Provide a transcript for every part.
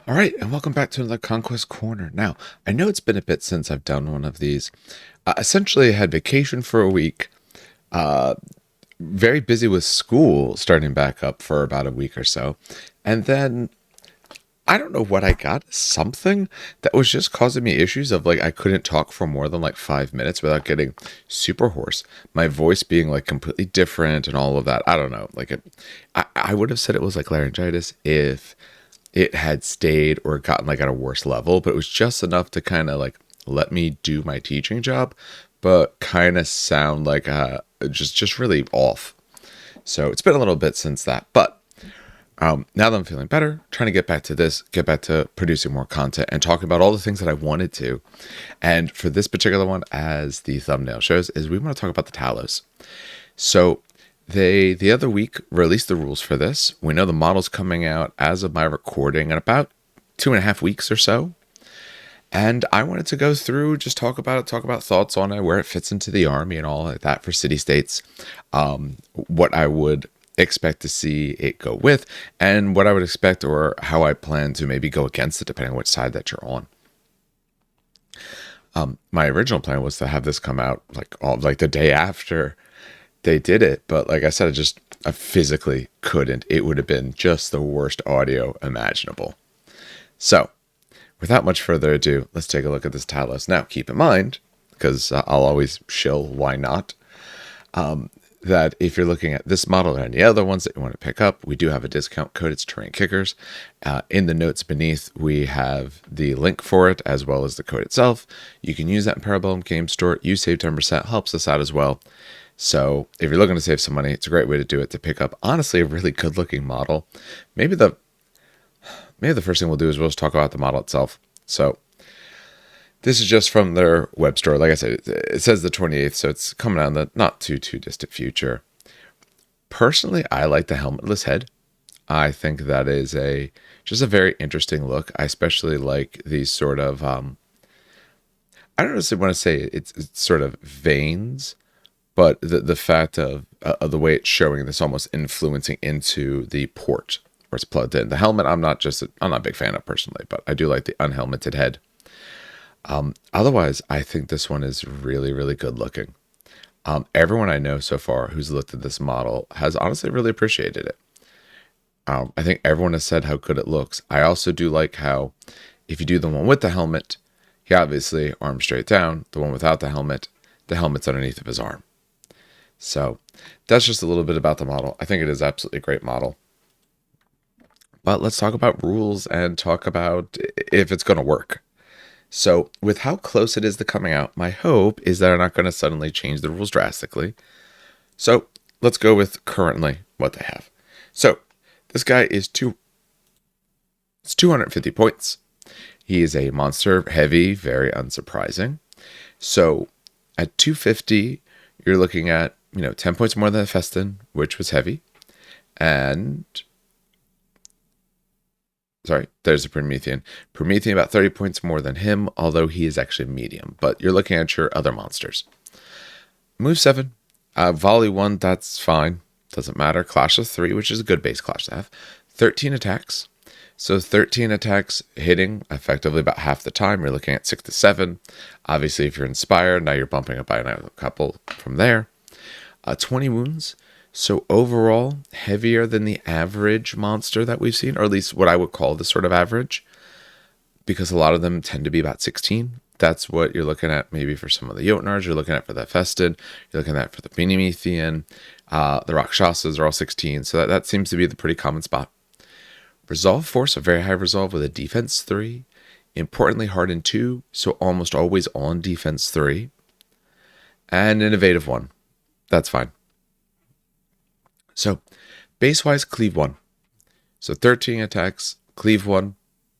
All right, and welcome back to another Conquest Corner. Now, I know it's been a bit since I've done one of these. Essentially, I had vacation for a week, uh, very busy with school starting back up for about a week or so. And then I don't know what I got, something that was just causing me issues of like I couldn't talk for more than like 5 minutes without getting super hoarse. My voice being like completely different and all of that. I don't know. I would have said it was like laryngitis if it had stayed or gotten like at a worse level, but it was just enough to kind of like let me do my teaching job, but kind of sound like just really off. So it's been a little bit since that, but now that I'm feeling better, trying to get back to this, get back to producing more content and talking about all the things that I wanted to. And for this particular one, as the thumbnail shows, is we want to talk about the Talos. So they the other week released the rules for this. We know the model's coming out as of my recording in about 2.5 weeks or so. And I wanted to go through, just talk about it, talk about thoughts on it, where it fits into the army and all like that for city states, what I would expect to see it go with, and what I would expect or how I plan to maybe go against it, depending on which side that you're on. My original plan was to have this come out like the day after they did it, but like I said, I physically couldn't. It would have been just the worst audio imaginable. So, without much further ado, let's take a look at this Talos. Now, keep in mind, because I'll always shill why not, that if you're looking at this model or any other ones that you want to pick up, we do have a discount code. It's Terrain Kickers. In the notes beneath, we have the link for it as well as the code itself. You can use that in Parabellum Game Store. You save 10%, helps us out as well. So if you're looking to save some money, it's a great way to do it, to pick up, honestly, a really good looking model. Maybe the first thing we'll do is we'll just talk about the model itself. So this is just from their web store. Like I said, it says the 28th, so it's coming out in the not too distant future. Personally, I like the helmetless head. I think that is just a very interesting look. I especially like these sort of I don't necessarily want to say it's sort of veins, but the fact of the way it's showing this almost influencing into the port where it's plugged in. The helmet, I'm not a big fan of personally, but I do like the unhelmeted head. Otherwise, I think this one is really, really good looking. Everyone I know so far who's looked at this model has honestly really appreciated it. I think everyone has said how good it looks. I also do like how if you do the one with the helmet, he obviously arms straight down. The one without the helmet's underneath of his arm. So that's just a little bit about the model. I think it is absolutely a great model. But let's talk about rules and talk about if it's going to work. So with how close it is to coming out, my hope is that they're not going to suddenly change the rules drastically. So let's go with currently what they have. So this guy is 250 points. He is a monster heavy, very unsurprising. So at 250, you're looking at 10 points more than Festin, which was heavy. And sorry, there's a Promethean. Promethean about 30 points more than him, although he is actually medium. But you're looking at your other monsters. Move 7. Volley 1, that's fine. Doesn't matter. Clash of 3, which is a good base clash to have. 13 attacks. So 13 attacks hitting effectively about half the time. You're looking at 6 to 7. Obviously, if you're inspired, now you're bumping up by another couple from there. 20 wounds. So overall, heavier than the average monster that we've seen, or at least what I would call the sort of average, because a lot of them tend to be about 16. That's what you're looking at maybe for some of the Jotunars, you're looking at for the Festin, you're looking at for the Promethean, the Rakshasas are all 16, so that seems to be the pretty common spot. Resolve Force, a very high resolve with a defense 3. Importantly, Hardened 2, so almost always on defense 3. And Innovative 1. That's fine. So, base-wise, Cleave 1. So 13 attacks, Cleave 1.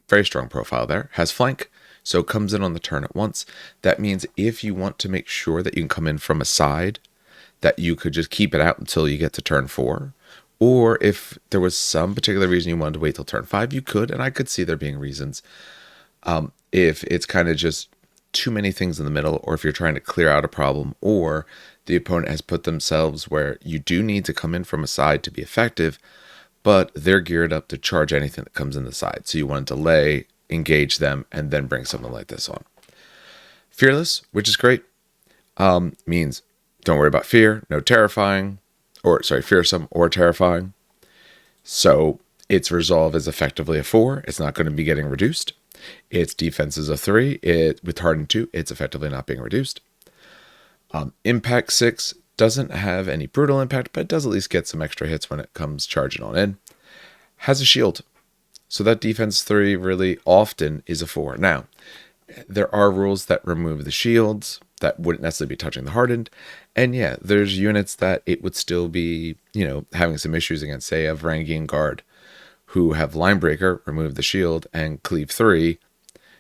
Very strong profile there. Has Flank, so comes in on the turn at once. That means if you want to make sure that you can come in from a side, that you could just keep it out until you get to turn 4. Or if there was some particular reason you wanted to wait till turn 5, you could, and I could see there being reasons. If it's kind of just too many things in the middle, or if you're trying to clear out a problem, or the opponent has put themselves where you do need to come in from a side to be effective, but they're geared up to charge anything that comes in the side. So you want to delay, engage them, and then bring something like this on. Fearless, which is great, means don't worry about fear, no terrifying, fearsome or terrifying. So its resolve is effectively a 4. It's not going to be getting reduced. Its defense is a 3. With hardened 2, it's effectively not being reduced. Impact 6 doesn't have any brutal impact, but it does at least get some extra hits when it comes charging on in. Has a shield. So that defense 3 really often is a 4. Now, there are rules that remove the shields that wouldn't necessarily be touching the hardened. And yeah, there's units that it would still be, having some issues against, say, a Varangian Guard who have Linebreaker, remove the shield, and cleave 3.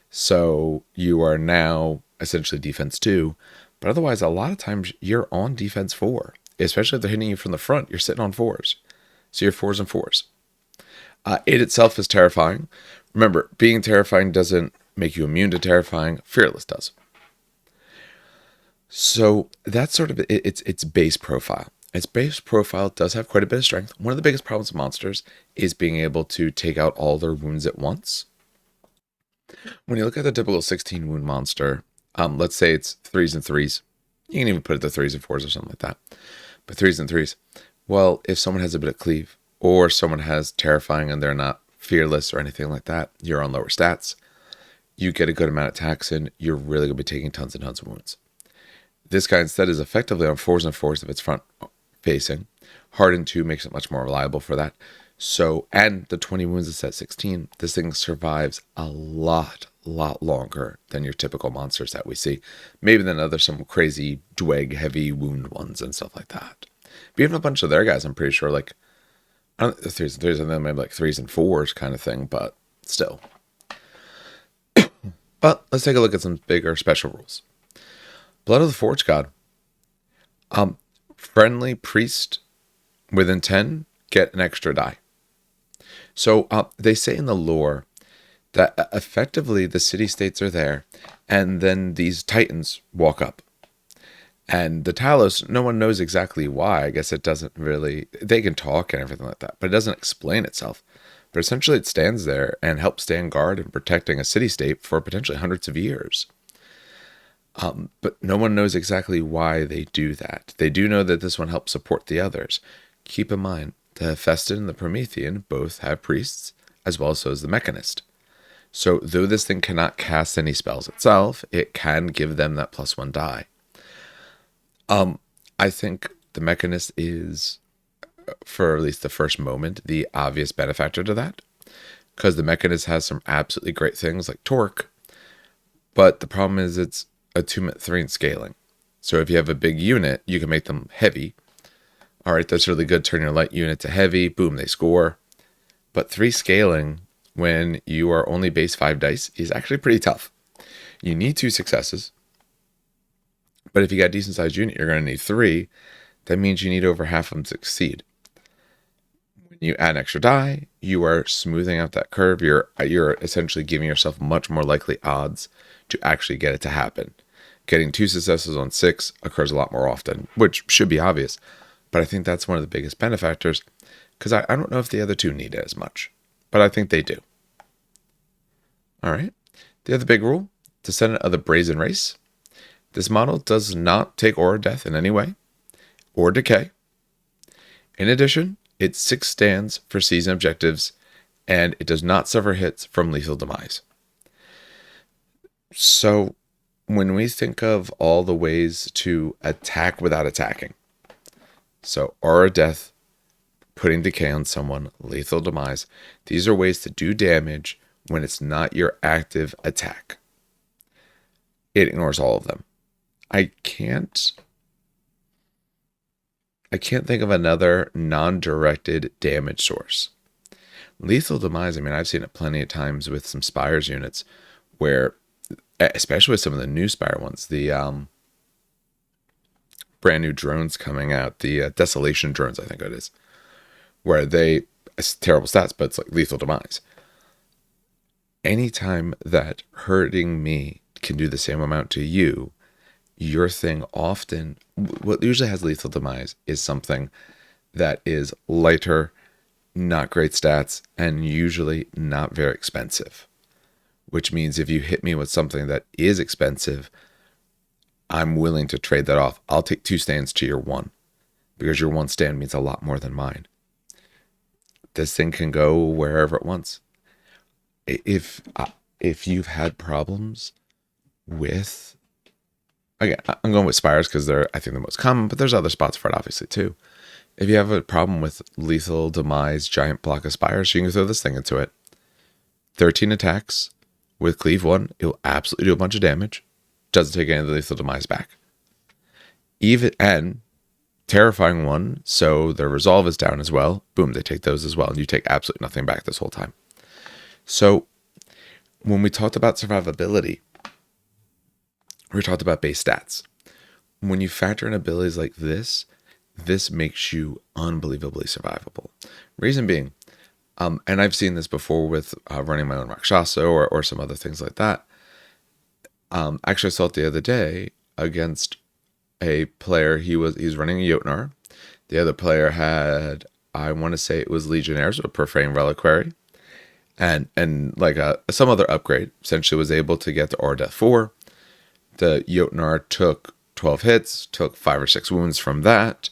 So you are now essentially defense 2. But otherwise, a lot of times you're on defense 4, especially if they're hitting you from the front. You're sitting on 4s. So you're 4s and 4s. It itself is terrifying. Remember, being terrifying doesn't make you immune to terrifying. Fearless does. So that's sort of its base profile. Its base profile does have quite a bit of strength. One of the biggest problems with monsters is being able to take out all their wounds at once. When you look at the typical 16 wound monster, let's say it's 3s and 3s. You can even put it to 3s and 4s or something like that. But 3s and 3s. Well, if someone has a bit of cleave, or someone has terrifying and they're not fearless or anything like that, you're on lower stats, you get a good amount of attacks in, you're really going to be taking tons and tons of wounds. This guy instead is effectively on 4s and 4s if it's front facing. Hardened 2 makes it much more reliable for that. So, and the 20 wounds is at 16. This thing survives a lot longer than your typical monsters that we see. Maybe than some crazy dweg heavy wound ones and stuff like that. But even a bunch of their guys, I'm pretty sure, like, I don't know, 3s and 3s, and then maybe like 3s and 4s kind of thing, but still. But let's take a look at some bigger special rules. Blood of the Forge God. Friendly priest within 10 get an extra die. So they say in the lore that effectively the city-states are there, and then these titans walk up. And the Talos, no one knows exactly why. I guess it doesn't really... They can talk and everything like that, but it doesn't explain itself. But essentially it stands there and helps stand guard and protecting a city-state for potentially hundreds of years. But no one knows exactly why they do that. They do know that this one helps support the others. Keep in mind, the Hephaestus and the Promethean both have priests, as well as so does the Mechanist. So though this thing cannot cast any spells itself, it can give them that +1 die. I think the Mechanist is, for at least the first moment, the obvious benefactor to that. Because the Mechanist has some absolutely great things like torque, but the problem is it's attunement 3 in scaling. So if you have a big unit, you can make them heavy. All right, that's really good. Turn your light unit to heavy. Boom, they score. But 3 scaling when you are only base 5 dice is actually pretty tough. You need 2 successes. But if you got a decent sized unit, you're going to need 3. That means you need over half of them to succeed. When you add an extra die, you are smoothing out that curve. You're essentially giving yourself much more likely odds to actually get it to happen. Getting 2 successes on 6 occurs a lot more often, which should be obvious. But I think that's one of the biggest benefactors, because I don't know if the other 2 need it as much, but I think they do. All right. The other big rule, Descendant of the Brazen Race. This model does not take Aura Death in any way, or Decay. In addition, it 6 stands for season objectives, and it does not suffer hits from lethal demise. So when we think of all the ways to attack without attacking, so Aura Death, putting Decay on someone, lethal demise, these are ways to do damage when it's not your active attack. It ignores all of them. I can't think of another non-directed damage source. Lethal demise, I mean, I've seen it plenty of times with some Spires units where, especially with some of the new Spire ones, the brand new drones coming out, the Desolation drones, I think it is, where it's terrible stats, but it's like lethal demise. Anytime that hurting me can do the same amount to you, your thing often, what usually has lethal demise is something that is lighter, not great stats, and usually not very expensive. Which means if you hit me with something that is expensive, I'm willing to trade that off. I'll take 2 stands to your 1 because your 1 stand means a lot more than mine. This thing can go wherever it wants. If you've had problems with, again, I'm going with Spires because they're, I think, the most common, but there's other spots for it obviously too. If you have a problem with lethal demise giant block of Spires, you can throw this thing into it. 13 attacks with cleave 1, it'll absolutely do a bunch of damage. Doesn't take any of the lethal demise back. Even and terrifying 1, so their resolve is down as well. Boom, they take those as well, and you take absolutely nothing back this whole time. So when we talked about survivability, we talked about base stats. When you factor in abilities like this makes you unbelievably survivable. Reason being, and I've seen this before with running my own Rakshasa or some other things like that. Actually, I saw it the other day against a player. He's running a Jotnar. The other player had, I want to say it was Legionnaires, a Profane Reliquary, and like some other upgrade. Essentially, was able to get to Aura Death 4. The Jotnar took 12 hits, took 5 or 6 wounds from that.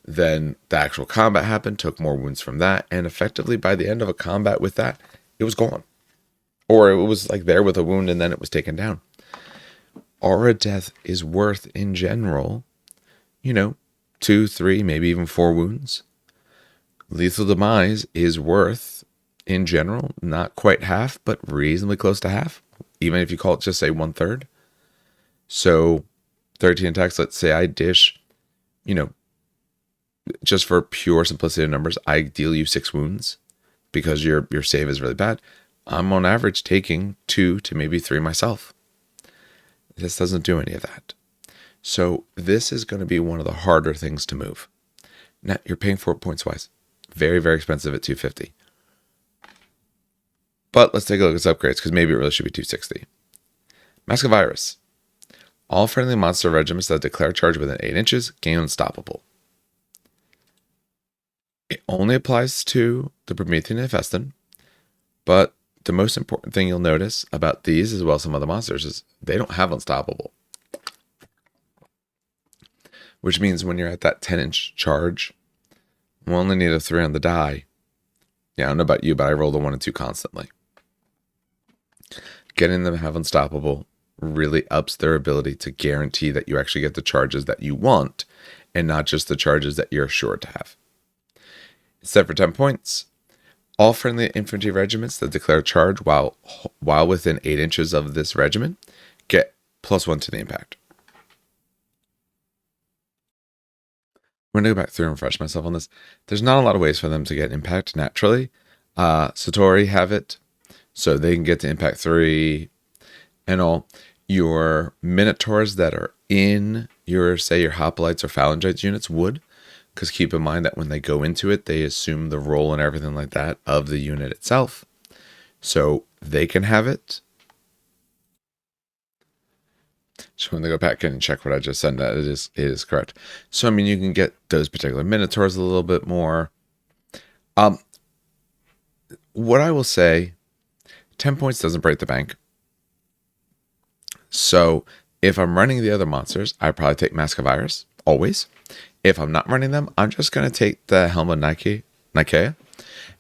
Then the actual combat happened, took more wounds from that, and effectively by the end of a combat with that, it was gone. Or it was like there with a wound and then it was taken down. Aura Death is worth, in general, 2, 3, maybe even 4 wounds. Lethal Demise is worth, in general, not quite half, but reasonably close to half, even if you call it just, say, 1/3. So 13 attacks, let's say I dish, just for pure simplicity of numbers, I deal you 6 wounds because your save is really bad. I'm on average taking 2 to maybe 3 myself. This doesn't do any of that. So this is going to be one of the harder things to move. Now, you're paying for it points wise. Very, very expensive at 250. But let's take a look at its upgrades, because maybe it really should be 260. Mask of Iris. All friendly monster regiments that declare charge within 8 inches gain Unstoppable. It only applies to the Promethean Infested, but the most important thing you'll notice about these, as well as some other monsters, is they don't have Unstoppable. Which means when you're at that 10-inch charge, we'll only need a 3 on the die. Yeah, I don't know about you, but I roll the 1 and 2 constantly. Getting them to have Unstoppable really ups their ability to guarantee that you actually get the charges that you want, and not just the charges that you're assured to have. Set for 10 points. All friendly infantry regiments that declare charge while within 8 inches of this regiment get +1 to the impact. I'm going to go back through and refresh myself on this. There's not a lot of ways for them to get impact naturally. Satori have it, so they can get to impact 3 and all. Your Minotaurs that are in your Hoplites or Phalangites units would. Because keep in mind that when they go into it, they assume the role and everything like that of the unit itself. So they can have it. Just want to go back in and check what I just said. That it is correct. So, I mean, you can get those particular Minotaurs a little bit more. What I will say, 10 points doesn't break the bank. So if I'm running the other monsters, I probably take Mask of Iris, always. If I'm not running them, I'm just going to take the Helm of Nikea,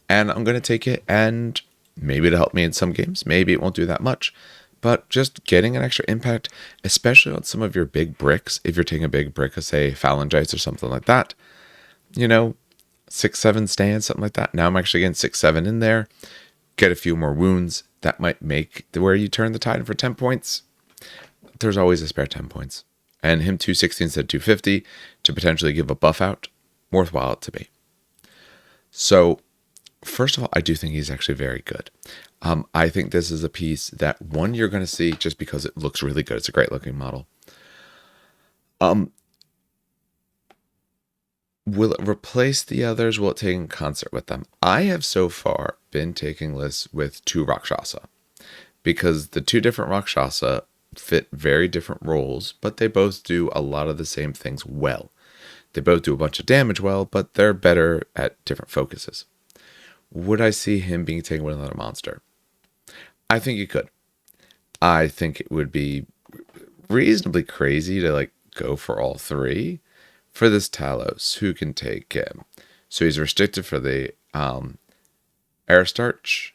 and I'm going to take it, and maybe it'll help me in some games. Maybe it won't do that much, but just getting an extra impact, especially on some of your big bricks, if you're taking a big brick of, say, Phalangites or something like that, 6, 7 stands, something like that. Now I'm actually getting 6, 7 in there, get a few more wounds. That might make where you turn the tide for 10 points. There's always a spare 10 points. And him 260 instead of 250 to potentially give a buff out, worthwhile to me. So, first of all, I do think he's actually very good. I think this is a piece that, one, you're going to see just because it looks really good. It's a great looking model. Will it replace the others? Will it take in concert with them? I have so far been taking lists with 2 Rakshasa, because the 2 different Rakshasa fit very different roles, but they both do a lot of the same things well. They both do a bunch of damage well, but they're better at different focuses. Would I see him being taken with another monster? I think you could. I think it would be reasonably crazy to like go for all three for this Talos who can take him. So he's restricted for the Aristarch.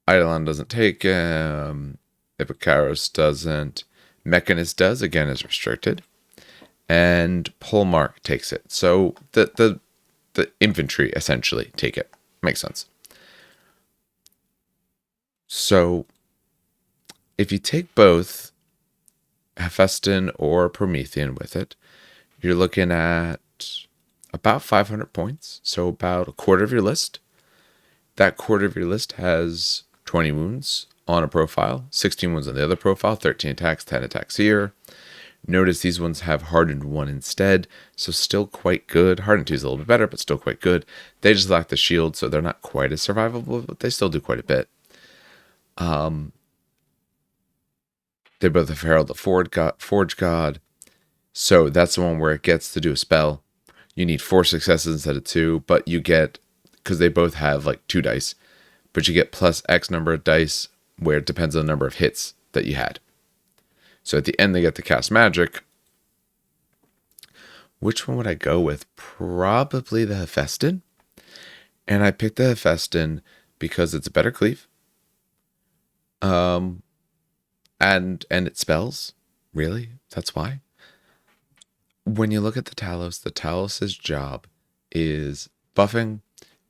Eidolon doesn't take him. Ipecaros doesn't. Mechanist does, again is restricted. And Polmark takes it. So the infantry essentially take it. Makes sense. So if you take both Hephaestion or Promethean with it, you're looking at about 500 points. So about a quarter of your list. That quarter of your list has 20 wounds on a profile, 16 wounds on the other profile, 13 attacks, 10 attacks here. Notice these ones have hardened 1 instead, so still quite good. Hardened 2 is a little bit better, but still quite good. They just lack the shield, so they're not quite as survivable, but they still do quite a bit. They both have Herald the Forge God, so that's the one where it gets to do a spell. You need 4 successes instead of 2, but you get, because they both have like 2 dice, but you get plus X number of dice where it depends on the number of hits that you had. So at the end, they get to cast magic. Which one would I go with? Probably the Hephaestion. And I picked the Hephaestion because it's a better cleave. And it spells. Really? That's why. When you look at the Talos' job is buffing.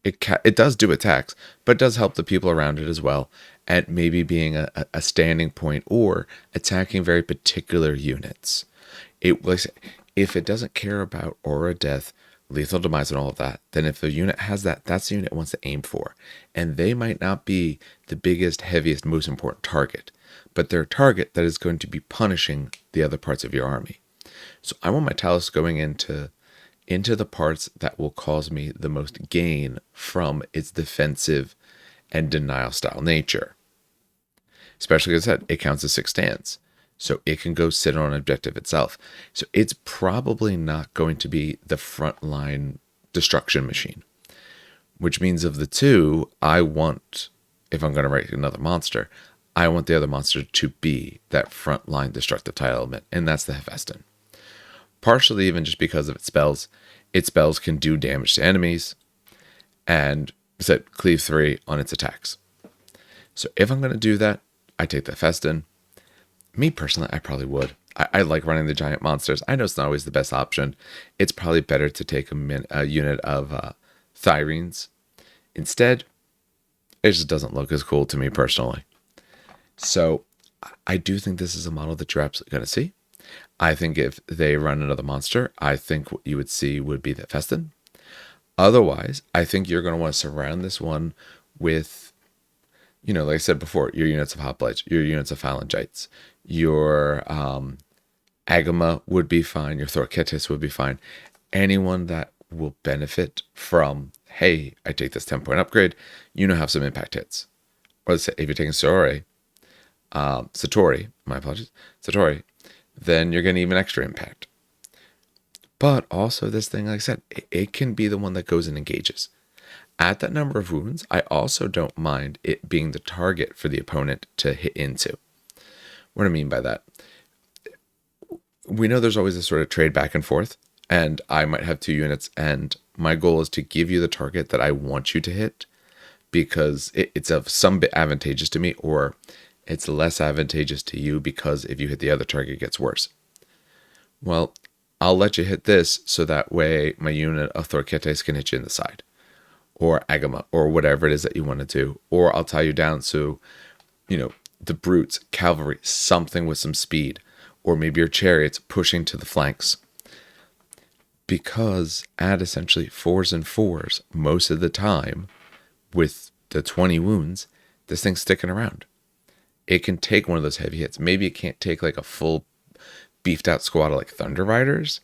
It does do attacks, but it does help the people around it as well, and maybe being a standing point or attacking very particular units. If it doesn't care about aura death, lethal demise, and all of that, then if the unit has that, that's the unit it wants to aim for. And they might not be the biggest, heaviest, most important target, but they're a target that is going to be punishing the other parts of your army. So I want my Talos going into the parts that will cause me the most gain from its defensive and denial style nature. Especially, as I said, it counts as 6 stands. So it can go sit on an objective itself. So it's probably not going to be the frontline destruction machine. Which means of the two, I want, if I'm going to write another monster, I want the other monster to be that frontline destructive tile element. And that's the Hephaestion. Partially even just because of its spells. Its spells can do damage to enemies. And said cleave 3 on its attacks. So if I'm going to do that, I take the Hephaestion. Me personally, I probably would. I like running the giant monsters. I know it's not always the best option. It's probably better to take a unit of Thyrenes. Instead, it just doesn't look as cool to me personally. So I do think this is a model that you're absolutely going to see. I think if they run another monster, I think what you would see would be the Hephaestion. Otherwise, I think you're going to want to surround this one with, like I said before, your units of hoplites, your units of phalangites, your Agama would be fine, your Thorketes would be fine. Anyone that will benefit from, hey, I take this 10-point upgrade, have some impact hits. Or let's say if you're taking Satori, then you're getting even extra impact. But also this thing, like I said, it can be the one that goes and engages. At that number of wounds, I also don't mind it being the target for the opponent to hit into. What do I mean by that? We know there's always this sort of trade back and forth, and I might have 2 units, and my goal is to give you the target that I want you to hit, because it's of some bit advantageous to me, or it's less advantageous to you because if you hit the other target, it gets worse. Well, I'll let you hit this so that way my unit of Thorketes can hit you in the side, or Agama, or whatever it is that you want to do. Or I'll tie you down so, the brutes, cavalry, something with some speed, or maybe your chariots pushing to the flanks. Because at essentially 4s and 4s, most of the time, with the 20 wounds, this thing's sticking around. It can take one of those heavy hits. Maybe it can't take like a full beefed out squad of like Thunder Riders,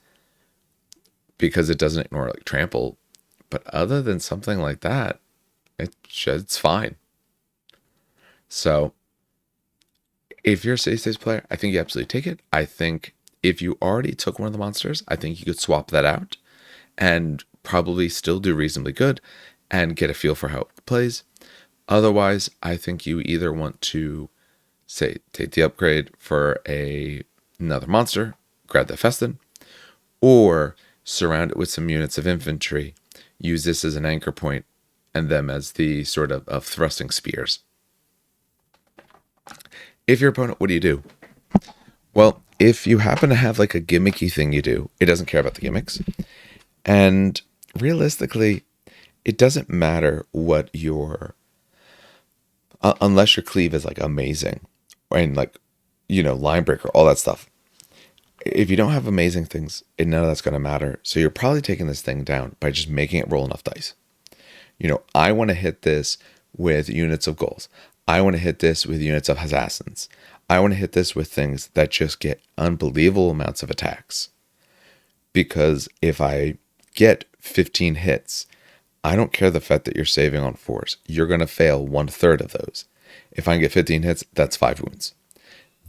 because it doesn't ignore like trample. But other than something like that, it's fine. So if you're a City States player, I think you absolutely take it. I think if you already took one of the monsters, I think you could swap that out and probably still do reasonably good. and get a feel for how it plays. Otherwise, I think you either want to, say, take the upgrade for another monster, grab the Festin, or surround it with some units of infantry, use this as an anchor point, and them as the sort of thrusting spears. If your opponent, what do you do? Well, if you happen to have like a gimmicky thing you do, it doesn't care about the gimmicks. And realistically, it doesn't matter what your, unless your cleave is like amazing and like, line breaker, all that stuff. If you don't have amazing things, none of that's going to matter. So you're probably taking this thing down by just making it roll enough dice. I want to hit this with units of goals. I want to hit this with units of assassins. I want to hit this with things that just get unbelievable amounts of attacks. Because if I get 15 hits, I don't care the fact that you're saving on force. You're going to fail 1/3 of those. If I can get 15 hits, that's 5 wounds.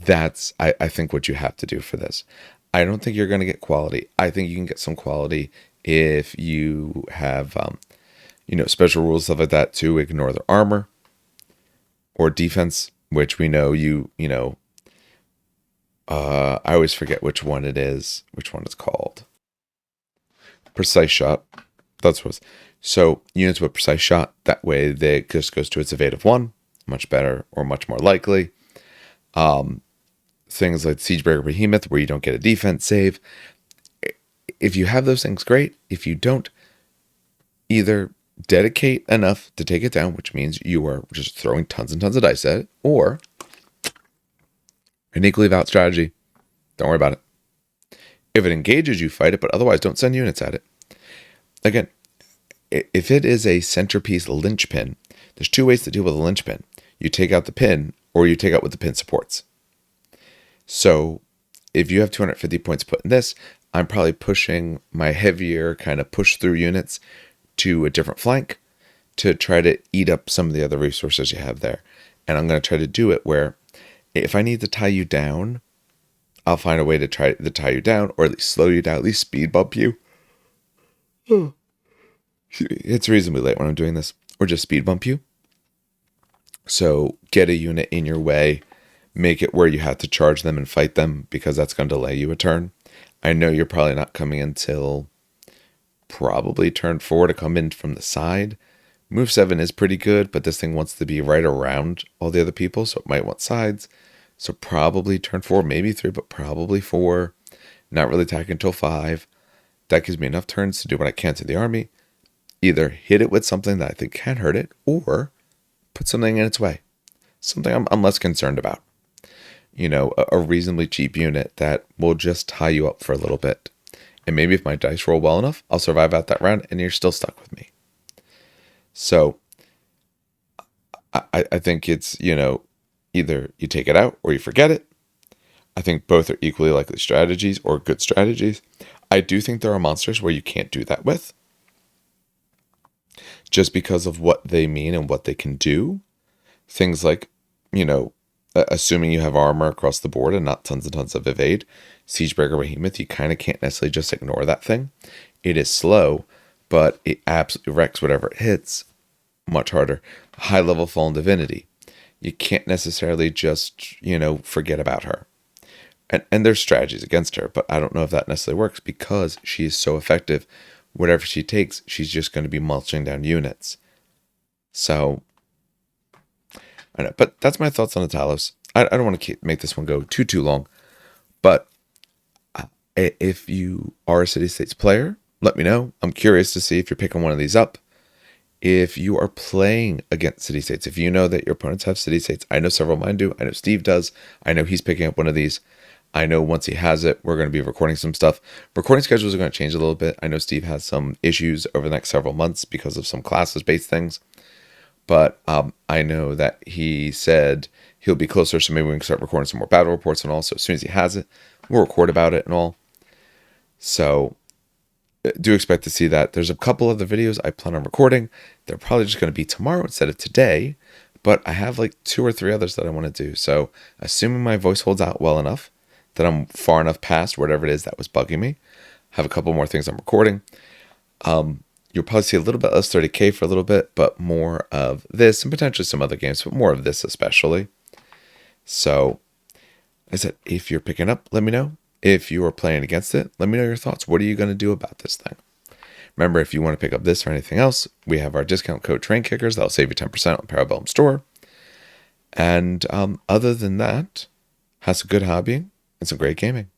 That's, I think, what you have to do for this. I don't think you're going to get quality. I think you can get some quality if you have, special rules, stuff like that, to ignore their armor or defense, which we know I always forget which one it's called. Precise shot. That's what. So units with precise shot, that way they just goes to its evade of 1, much better or much more likely. Things like Siegebreaker Behemoth, where you don't get a defense save. If you have those things, great. If you don't, either dedicate enough to take it down, which means you are just throwing tons and tons of dice at it, or an equally valid strategy. Don't worry about it. If it engages, you fight it, but otherwise don't send units at it. Again, if it is a centerpiece linchpin, there's 2 ways to deal with a linchpin. You take out the pin, or you take out what the pin supports. So if you have 250 points put in this, I'm probably pushing my heavier kind of push through units to a different flank to try to eat up some of the other resources you have there. And I'm going to try to do it where if I need to tie you down, I'll find a way to try to tie you down, or at least slow you down, at least speed bump you. It's reasonably late when I'm doing this, or just speed bump you. So get a unit in your way, make it where you have to charge them and fight them, because that's going to delay you a turn. I know you're probably not coming until probably turn 4 to come in from the side. Move 7 is pretty good, but this thing wants to be right around all the other people, so it might want sides. So probably turn 4, maybe 3, but probably 4. Not really attacking until 5. That gives me enough turns to do what I can to the army. Either hit it with something that I think can hurt it, or put something in its way. Something I'm less concerned about. A reasonably cheap unit that will just tie you up for a little bit. And maybe if my dice roll well enough, I'll survive out that round and you're still stuck with me. So I think it's, either you take it out or you forget it. I think both are equally likely strategies, or good strategies. I do think there are monsters where you can't do that with, just because of what they mean and what they can do. Things like, assuming you have armor across the board and not tons and tons of evade, Siegebreaker Behemoth, you kind of can't necessarily just ignore that thing. It is slow, but it absolutely wrecks whatever it hits. Much harder. High level Fallen Divinity. You can't necessarily just, forget about her. And there's strategies against her, but I don't know if that necessarily works, because she is so effective. Whatever she takes, she's just going to be mulching down units. So, I know, but that's my thoughts on the Talos. I don't want to make this one go too long, but if you are a City States player, let me know. I'm curious to see if you're picking one of these up. If you are playing against City States, if you know that your opponents have City States, I know several of mine do. I know Steve does. I know he's picking up one of these. I know once he has it, we're going to be recording some stuff. Recording schedules are going to change a little bit. I know Steve has some issues over the next several months because of some classes-based things. But I know that he said he'll be closer, so maybe we can start recording some more battle reports and all. So as soon as he has it, we'll record about it and all. So do expect to see that. There's a couple of the videos I plan on recording. They're probably just going to be tomorrow instead of today. But I have like 2 or 3 others that I want to do. So assuming my voice holds out well enough, that I'm far enough past whatever it is that was bugging me, have a couple more things I'm recording. You'll probably see a little bit less 30K for a little bit, but more of this and potentially some other games, but more of this especially. So, I said, if you're picking up, let me know. If you are playing against it, let me know your thoughts. What are you going to do about this thing? Remember, if you want to pick up this or anything else, we have our discount code Train Kickers. That'll save you 10% on Parabellum Store. And other than that, have some good hobbying and some great gaming.